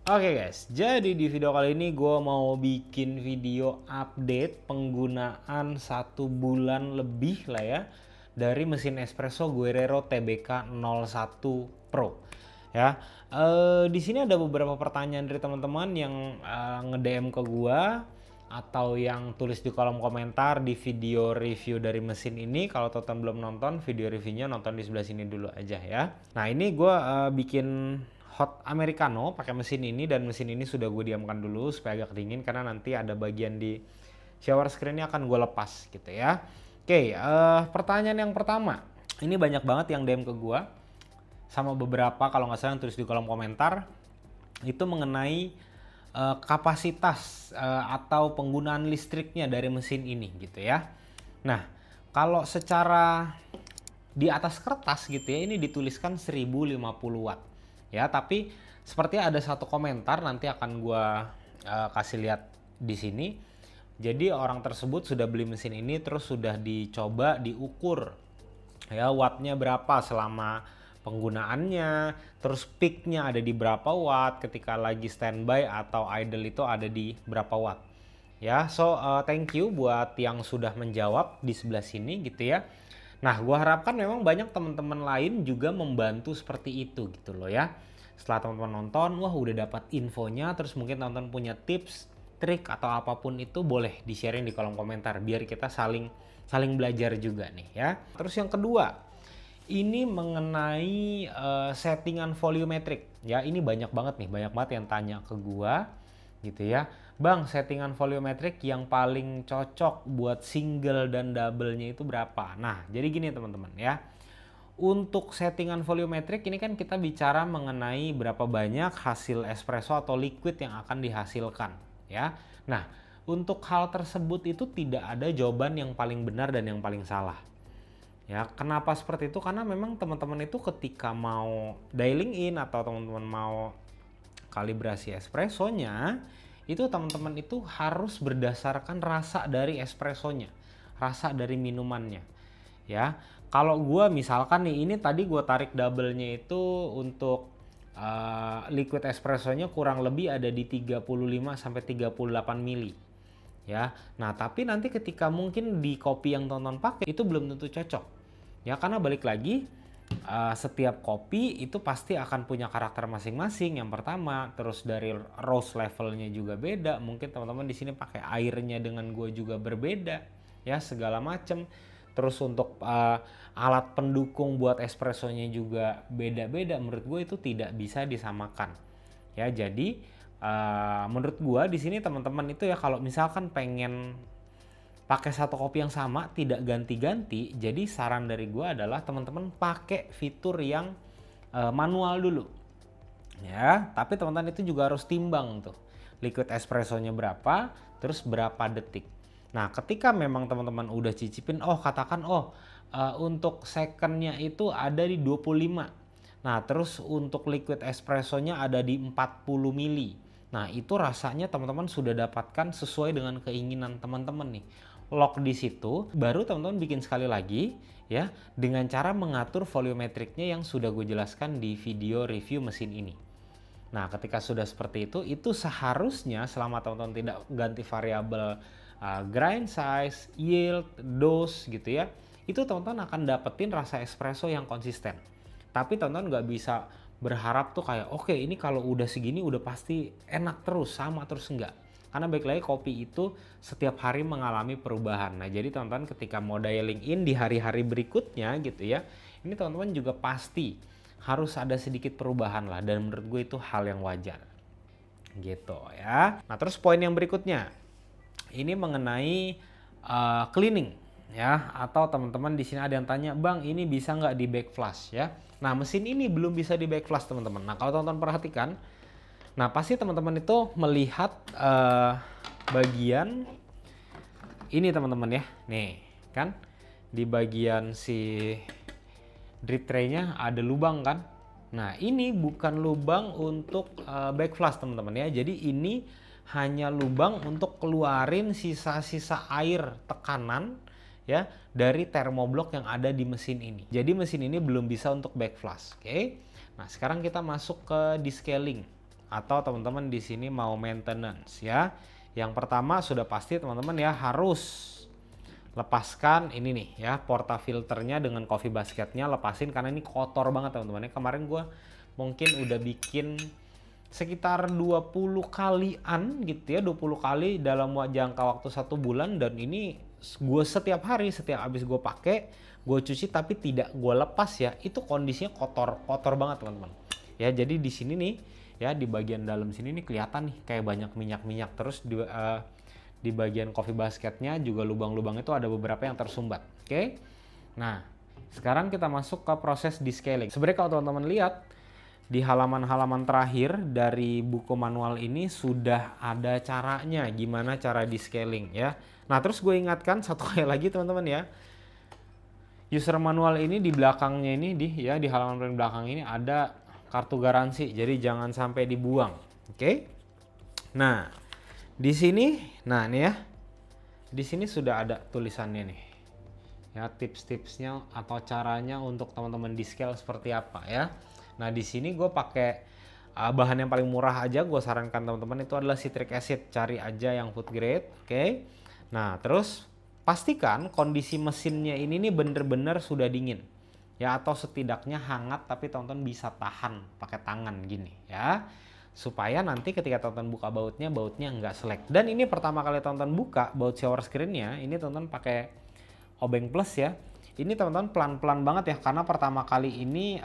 Oke guys, jadi di video kali ini gue mau bikin video update penggunaan 1 bulan lebih lah ya dari mesin espresso Guerrero TBK 01 Pro. Ya, di sini ada beberapa pertanyaan dari teman-teman yang nge-DM ke gue atau yang tulis di kolom komentar di video review dari mesin ini. Kalau teman-teman belum nonton video reviewnya, nonton di sebelah sini dulu aja ya. Nah ini gue bikin hot americano pakai mesin ini, dan mesin ini sudah gue diamkan dulu supaya agak dingin karena nanti ada bagian di shower screen-nya akan gue lepas gitu ya. Oke, pertanyaan yang pertama, ini banyak banget yang DM ke gue sama beberapa kalau nggak salah yang tulis di kolom komentar itu mengenai kapasitas atau penggunaan listriknya dari mesin ini gitu ya. Nah, kalau secara di atas kertas gitu ya, ini dituliskan 1050 watt. Ya, tapi sepertinya ada satu komentar nanti akan gua kasih lihat di sini. Jadi orang tersebut sudah beli mesin ini terus sudah dicoba diukur ya wattnya berapa selama penggunaannya, terus peaknya ada di berapa watt, ketika lagi standby atau idle itu ada di berapa watt. Ya, so thank you buat yang sudah menjawab di sebelah sini gitu ya. Nah, gua harapkan memang banyak teman-teman lain juga membantu seperti itu gitu loh ya. Setelah teman-teman nonton, wah udah dapat infonya, terus mungkin teman-teman punya tips, trik atau apapun itu boleh di-sharing di kolom komentar biar kita saling belajar juga nih ya. Terus yang kedua, ini mengenai settingan volumetric ya. Ini banyak banget yang tanya ke gua gitu ya. Bang, settingan volumetric yang paling cocok buat single dan double-nya itu berapa? Nah, jadi gini teman-teman ya. Untuk settingan volumetric ini kan kita bicara mengenai berapa banyak hasil espresso atau liquid yang akan dihasilkan ya. Nah, untuk hal tersebut itu tidak ada jawaban yang paling benar dan yang paling salah. Ya, kenapa seperti itu? Karena memang teman-teman itu ketika mau dialing in atau teman-teman mau kalibrasi espressonya, itu teman-teman itu harus berdasarkan rasa dari espressonya, rasa dari minumannya. Ya, kalau gue misalkan nih, ini tadi gue tarik double-nya itu untuk liquid espressonya kurang lebih ada di 35 sampai 38 mili. Ya, nah tapi nanti ketika mungkin di kopi yang teman-teman pakai itu belum tentu cocok. Ya, karena balik lagi setiap kopi itu pasti akan punya karakter masing-masing. Yang pertama, terus dari roast levelnya juga beda. Mungkin teman-teman di sini pakai airnya dengan gue juga berbeda, ya segala macem. Terus untuk alat pendukung buat espressonya juga beda-beda. Menurut gue itu tidak bisa disamakan. Ya, jadi menurut gue di sini teman-teman itu ya kalau misalkan pengen pakai satu kopi yang sama tidak ganti-ganti, jadi saran dari gue adalah teman-teman pakai fitur yang manual dulu ya. Tapi teman-teman itu juga harus timbang tuh liquid espressonya berapa, terus berapa detik. Nah, ketika memang teman-teman udah cicipin, katakan untuk secondnya itu ada di 25. Nah, terus untuk liquid espressonya ada di 40 mili. Nah, itu rasanya teman-teman sudah dapatkan sesuai dengan keinginan teman-teman nih. Lock di situ, baru teman-teman bikin sekali lagi ya dengan cara mengatur volumetriknya yang sudah gue jelaskan di video review mesin ini. Nah, ketika sudah seperti itu seharusnya selama teman-teman tidak ganti variabel grind size, yield, dose gitu ya, itu teman-teman akan dapetin rasa espresso yang konsisten. Tapi teman-teman nggak bisa berharap tuh kayak oke, ini kalau udah segini udah pasti enak terus, sama terus, enggak. Karena baik lagi kopi itu setiap hari mengalami perubahan. Nah, jadi teman-teman ketika mau dialing in di hari-hari berikutnya gitu ya, ini teman-teman juga pasti harus ada sedikit perubahan lah, dan menurut gue itu hal yang wajar gitu ya. Nah, terus poin yang berikutnya ini mengenai cleaning ya, atau teman-teman di sini ada yang tanya, bang ini bisa nggak di backflush ya. Nah, mesin ini belum bisa di backflush teman-teman. Nah, kalau teman-teman perhatikan, nah pasti teman-teman itu melihat bagian ini teman-teman ya, nih kan di bagian si drip tray-nya ada lubang kan. Nah, ini bukan lubang untuk backflush teman-teman ya. Jadi ini hanya lubang untuk keluarin sisa-sisa air tekanan ya dari termoblok yang ada di mesin ini. Jadi mesin ini belum bisa untuk backflush. Oke. Nah, sekarang kita masuk ke descaling atau teman-teman di sini mau maintenance ya. Yang pertama sudah pasti teman-teman ya harus lepaskan ini nih ya, portafilternya dengan coffee basketnya, lepasin karena ini kotor banget teman-teman ya. Kemarin gue mungkin udah bikin sekitar 20 kalian gitu ya, 20 kali dalam jangka waktu 1 bulan, dan ini gue setiap hari, setiap habis gue pakai gue cuci tapi tidak gue lepas ya, itu kondisinya kotor banget teman-teman ya. Jadi di sini nih ya, di bagian dalam sini nih kelihatan nih kayak banyak minyak terus di bagian coffee basketnya juga lubang-lubang itu ada beberapa yang tersumbat. Oke. Nah, sekarang kita masuk ke proses descaling. Sebenarnya kalau teman-teman lihat di halaman-halaman terakhir dari buku manual ini sudah ada caranya gimana cara descaling ya. Nah, terus gue ingatkan satu kali lagi teman-teman ya. User manual ini di belakangnya ini di halaman paling belakang ini ada kartu garansi. Jadi jangan sampai dibuang. Oke. Nah, di sini, nah nih ya, di sini sudah ada tulisannya nih, ya tips-tipsnya atau caranya untuk teman-teman descale seperti apa ya. Nah di sini gue pakai bahan yang paling murah aja, gue sarankan teman-teman itu adalah citric acid, cari aja yang food grade, oke. Nah terus pastikan kondisi mesinnya ini nih bener-bener sudah dingin, ya atau setidaknya hangat tapi teman-teman bisa tahan pakai tangan gini ya. Supaya nanti ketika teman-teman buka bautnya nggak selek. Dan ini pertama kali teman-teman buka baut shower screen-nya, ini teman-teman pakai obeng plus ya. Ini teman-teman pelan-pelan banget ya, karena pertama kali ini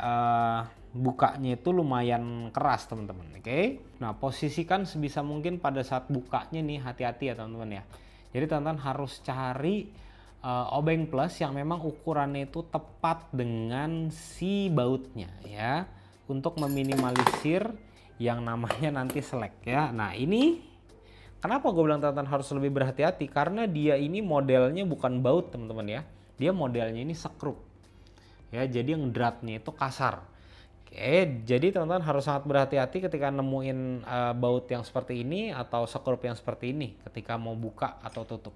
bukanya itu lumayan keras teman-teman. Oke. Nah posisikan sebisa mungkin pada saat bukanya nih, hati-hati ya teman-teman ya. Jadi teman-teman harus cari obeng plus yang memang ukurannya itu tepat dengan si bautnya ya, untuk meminimalisir yang namanya nanti selek ya. Nah ini kenapa gue bilang teman-teman harus lebih berhati-hati, karena dia ini modelnya bukan baut teman-teman ya, dia modelnya ini sekrup ya, jadi yang dratnya itu kasar. Oke, jadi teman-teman harus sangat berhati-hati ketika nemuin baut yang seperti ini atau sekrup yang seperti ini ketika mau buka atau tutup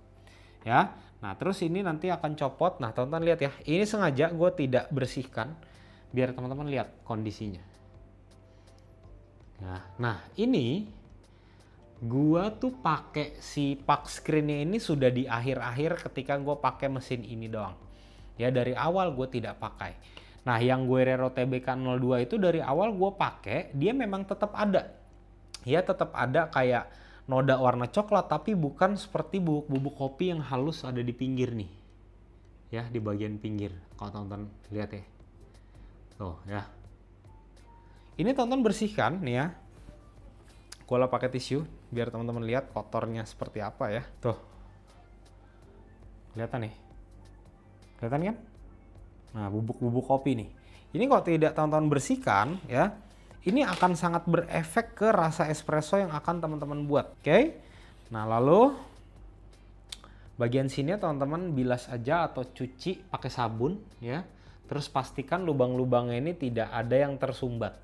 ya. Nah terus ini nanti akan copot. Nah teman-teman lihat ya, ini sengaja gue tidak bersihkan biar teman-teman lihat kondisinya. Nah ini gua tuh pakai si pak screennya ini sudah di akhir-akhir ketika gue pakai mesin ini doang ya, dari awal gue tidak pakai. Nah yang Guerrero TBK02 itu dari awal gue pakai, dia memang tetap ada ya, tetap ada kayak noda warna coklat, tapi bukan seperti bubuk kopi yang halus ada di pinggir nih ya, di bagian pinggir. Kalau teman-teman lihat ya tuh ya, ini teman-teman bersihkan nih ya, gue pakai tisu biar teman-teman lihat kotornya seperti apa ya. Tuh kelihatan nih, kelihatan kan? Nah bubuk kopi nih, ini kalau tidak teman-teman bersihkan ya, ini akan sangat berefek ke rasa espresso yang akan teman-teman buat. Oke. Nah lalu bagian sini teman-teman bilas aja atau cuci pakai sabun ya, terus pastikan lubang-lubangnya ini tidak ada yang tersumbat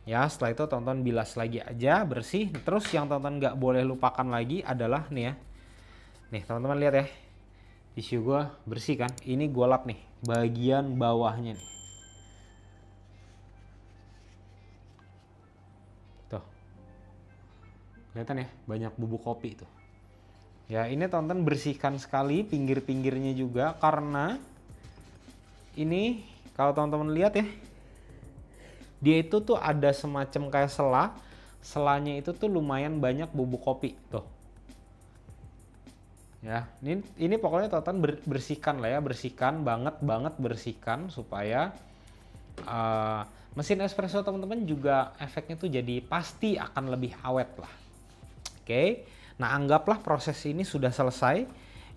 ya. Setelah itu teman-teman bilas lagi aja bersih. Terus yang teman-teman nggak boleh lupakan lagi adalah nih ya, nih teman-teman lihat ya, tisu gue bersih kan, ini gue lap nih bagian bawahnya nih tuh, kelihatan ya banyak bubuk kopi tuh ya. Ini teman-teman bersihkan sekali pinggir-pinggirnya juga, karena ini kalau teman-teman lihat ya, dia itu tuh ada semacam kayak selanya itu tuh lumayan banyak bubuk kopi tuh ya. Ini pokoknya teman-teman bersihkan lah ya, bersihkan banget bersihkan supaya mesin espresso teman-teman juga efeknya tuh jadi pasti akan lebih awet lah. Oke, nah anggaplah proses ini sudah selesai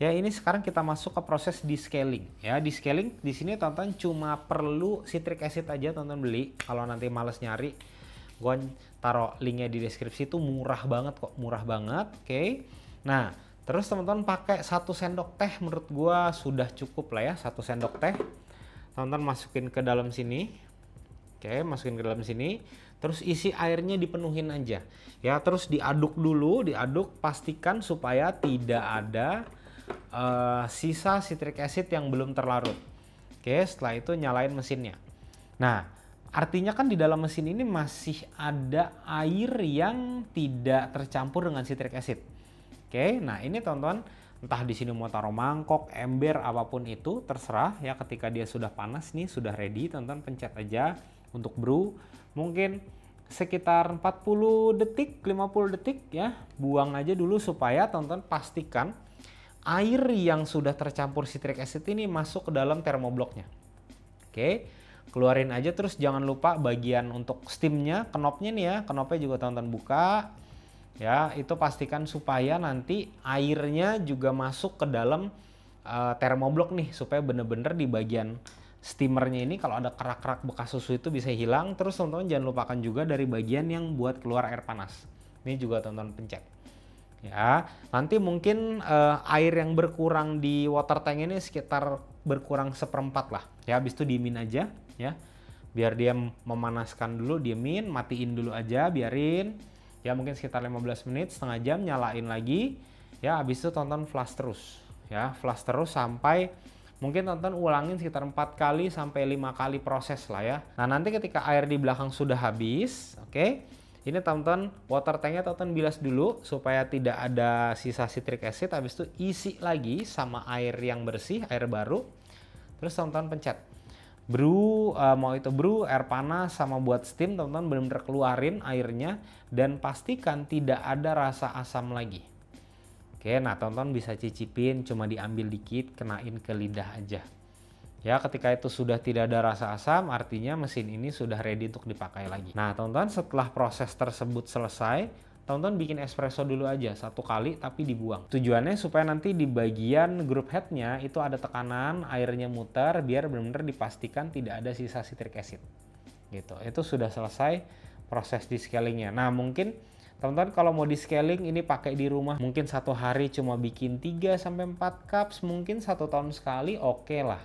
ya. Ini sekarang kita masuk ke proses descaling ya. Descaling di sini teman-teman cuma perlu citric acid aja teman-teman beli. Kalau nanti males nyari, gue taruh linknya di deskripsi, itu murah banget kok, murah banget. Oke, nah terus teman-teman pakai 1 sendok teh, menurut gue sudah cukup lah ya. 1 sendok teh teman-teman masukin ke dalam sini. Oke, masukin ke dalam sini, terus isi airnya dipenuhin aja ya. Terus diaduk dulu, diaduk, pastikan supaya tidak ada sisa citric acid yang belum terlarut. Oke, setelah itu nyalain mesinnya. Nah Artinya kan di dalam mesin ini masih ada air yang tidak tercampur dengan citric acid. Oke, nah ini teman-teman, entah di sini mau taruh mangkok, ember, apapun itu terserah ya. Ketika dia sudah panas nih, sudah ready, teman-teman pencet aja untuk brew. Mungkin sekitar 40 detik, 50 detik ya. Buang aja dulu supaya teman-teman pastikan air yang sudah tercampur citric acid ini masuk ke dalam termobloknya. Oke, keluarin aja, terus jangan lupa bagian untuk steamnya, knopnya nih ya, knopnya juga teman-teman buka. Ya, itu pastikan supaya nanti airnya juga masuk ke dalam termoblok nih, supaya bener-bener di bagian steamernya ini kalau ada kerak-kerak bekas susu itu bisa hilang. Terus teman-teman jangan lupakan juga dari bagian yang buat keluar air panas. Ini juga teman-teman pencet. Ya, nanti mungkin air yang berkurang di water tank ini sekitar berkurang 1/4 lah. Ya, habis itu diemin aja ya. Biar dia memanaskan dulu, diemin, matiin dulu aja, biarin. Ya mungkin sekitar 15 menit, setengah jam, nyalain lagi. Ya habis itu tonton flash terus. Ya flash terus sampai mungkin tonton ulangin sekitar 4 kali sampai 5 kali proses lah ya. Nah nanti ketika air di belakang sudah habis, oke. Ini tonton water tanknya tonton bilas dulu supaya tidak ada sisa citric acid. Habis itu isi lagi sama air yang bersih, air baru. Terus tonton pencet. Brew, mau itu brew, air panas sama buat steam, teman-teman benar-benar keluarin airnya dan pastikan tidak ada rasa asam lagi. Oke, nah teman-teman bisa cicipin, cuma diambil dikit, kenain ke lidah aja. Ya, ketika itu sudah tidak ada rasa asam, artinya mesin ini sudah ready untuk dipakai lagi. Nah, teman-teman setelah proses tersebut selesai, teman-teman bikin espresso dulu aja 1 kali tapi dibuang. Tujuannya supaya nanti di bagian group headnya itu ada tekanan, airnya muter biar benar-benar dipastikan tidak ada sisa citric acid. Gitu. Itu sudah selesai proses di scalingnya. Nah mungkin teman-teman kalau mau di scaling ini pakai di rumah, mungkin 1 hari cuma bikin 3-4 cups, mungkin 1 tahun sekali oke lah.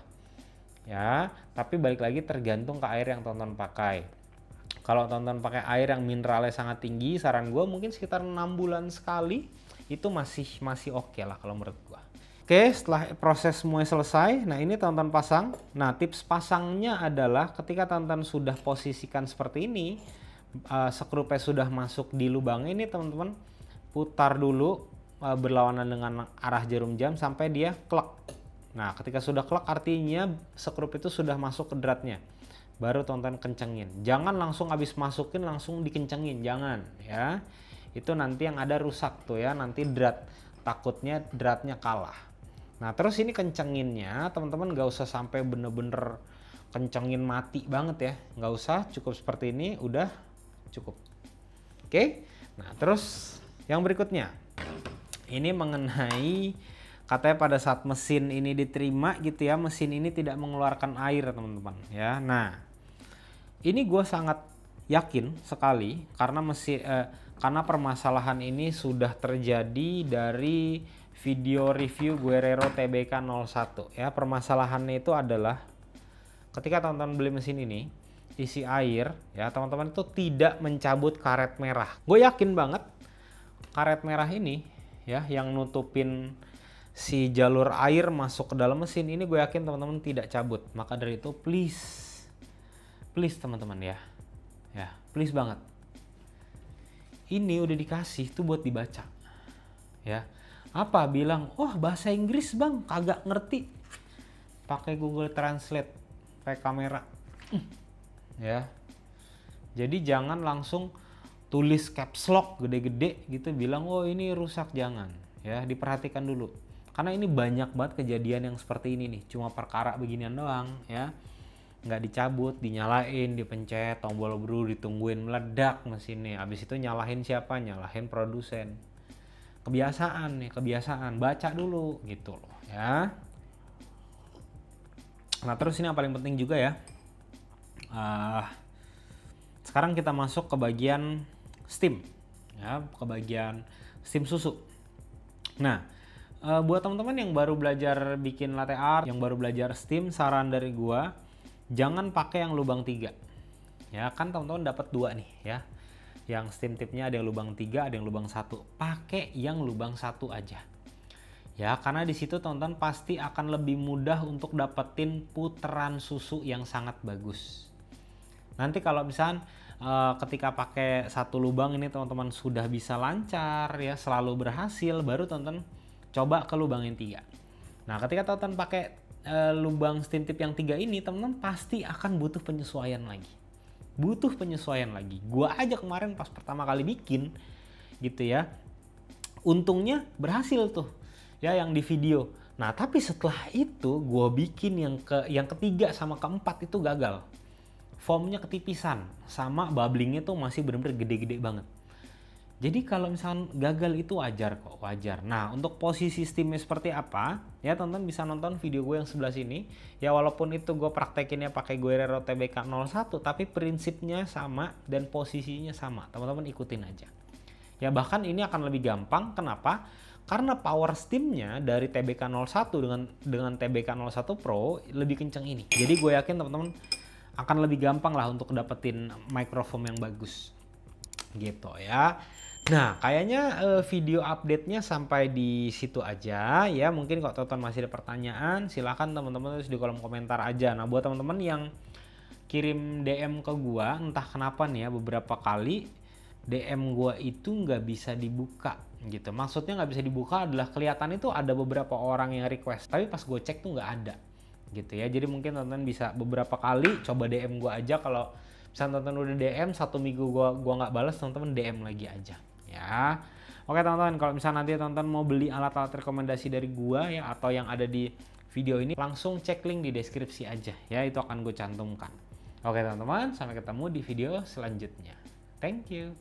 Ya, tapi balik lagi tergantung ke air yang teman-teman pakai. Kalau teman-teman pakai air yang mineralnya sangat tinggi, saran gue mungkin sekitar 6 bulan sekali itu masih oke lah kalau menurut gue. Oke, setelah proses semuanya selesai, nah ini teman-teman pasang. Nah tips pasangnya adalah ketika teman-teman sudah posisikan seperti ini, skrupnya sudah masuk di lubang ini, teman-teman putar dulu berlawanan dengan arah jarum jam sampai dia klek. Nah ketika sudah klek artinya skrup itu sudah masuk ke dratnya. Baru teman-teman kencengin. Jangan langsung habis masukin langsung dikencengin, jangan ya. Itu nanti yang ada rusak tuh ya, nanti takutnya dratnya kalah. Nah terus ini kencenginnya teman-teman gak usah sampai bener-bener kencengin mati banget ya, nggak usah, cukup seperti ini udah cukup. Oke, nah terus yang berikutnya ini mengenai katanya pada saat mesin ini diterima gitu ya, mesin ini tidak mengeluarkan air teman-teman ya. Nah ini gue sangat yakin sekali karena karena permasalahan ini sudah terjadi dari video review Guerrero TBK 01 ya. Permasalahannya itu adalah ketika teman-teman beli mesin ini isi air ya, teman-teman itu tidak mencabut karet merah. Gue yakin banget karet merah ini ya yang nutupin si jalur air masuk ke dalam mesin ini, gue yakin teman-teman tidak cabut. Maka dari itu please teman-teman ya please banget, ini udah dikasih tuh buat dibaca ya. Apa bilang bahasa Inggris bang, kagak ngerti, pakai Google Translate, pakai kamera ya. Jadi jangan langsung tulis caps lock gede-gede gitu bilang ini rusak, jangan ya, diperhatikan dulu. Karena ini banyak banget kejadian yang seperti ini nih, cuma perkara beginian doang ya, nggak dicabut, dinyalain, dipencet tombol brew, ditungguin meledak mesinnya. Habis itu nyalahin siapa? Nyalahin produsen. Kebiasaan nih, kebiasaan. Baca dulu gitu loh ya. Nah terus ini yang paling penting juga ya. Sekarang kita masuk ke bagian steam ya, ke bagian steam susu. Nah buat teman-teman yang baru belajar bikin latte art, yang baru belajar steam, saran dari gua jangan pakai yang lubang 3 ya. Kan teman-teman dapat 2 nih ya, yang steam tipnya ada yang lubang 3, ada yang lubang 1. Pakai yang lubang 1 aja ya, karena di situ teman-teman pasti akan lebih mudah untuk dapetin putaran susu yang sangat bagus. Nanti kalau misalkan ketika pakai satu lubang ini teman-teman sudah bisa lancar ya, selalu berhasil, baru teman-teman coba ke lubang yang 3. Nah, ketika teman-teman pakai lubang steam tip yang 3 ini, teman-teman pasti akan butuh penyesuaian lagi. Gua aja kemarin pas pertama kali bikin gitu ya, untungnya berhasil tuh ya yang di video. Nah, tapi setelah itu gua bikin yang ketiga sama keempat itu gagal. Foamnya ketipisan, sama bubblingnya tuh masih bener-bener gede-gede banget. Jadi kalau misalkan gagal itu wajar kok, wajar. Nah, untuk posisi steamnya seperti apa, ya teman-teman bisa nonton video gue yang sebelah sini. Ya walaupun itu gue praktekinnya pakai Guerrero TBK01, tapi prinsipnya sama dan posisinya sama. Teman-teman ikutin aja. Ya bahkan ini akan lebih gampang, kenapa? Karena power steamnya dari TBK01 dengan TBK01 Pro lebih kenceng ini. Jadi gue yakin teman-teman akan lebih gampang lah untuk dapetin microfoam yang bagus gitu ya. Nah, kayaknya video update-nya sampai di situ aja ya. Mungkin kalau teman-teman masih ada pertanyaan, silahkan teman-teman tulis di kolom komentar aja. Nah, buat teman-teman yang kirim DM ke gua, entah kenapa nih ya, beberapa kali DM gua itu nggak bisa dibuka gitu. Maksudnya nggak bisa dibuka adalah kelihatan itu ada beberapa orang yang request, tapi pas gue cek tuh nggak ada gitu ya. Jadi mungkin teman-teman bisa beberapa kali coba DM gua aja. Kalau misalnya teman-teman udah DM 1 minggu gua nggak balas, teman-teman DM lagi aja ya. Oke teman-teman, kalau misalnya nanti teman-teman mau beli alat-alat rekomendasi dari gua ya, atau yang ada di video ini, langsung cek link di deskripsi aja ya, itu akan gue cantumkan. Oke teman-teman, sampai ketemu di video selanjutnya. Thank you.